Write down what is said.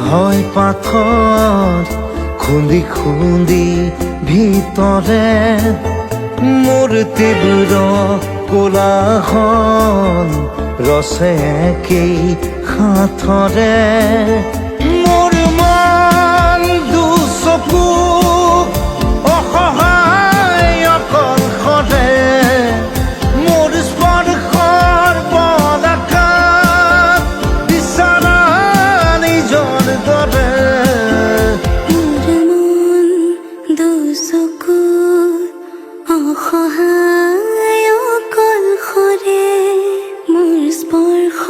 হয় পাথৰ খুন্দি খুন্দি ভিতৰে মোৰ তীব্ৰ কোলাহল ৰচে একেই সাঁথৰে মোৰ মন দুচকু অসহায় অকলশৰে মোৰ স্পৰ্শৰ বলাকাত বিচৰা নিজৰ দৰে অসহায় অকলশৰে মোৰ স্পৰ্শ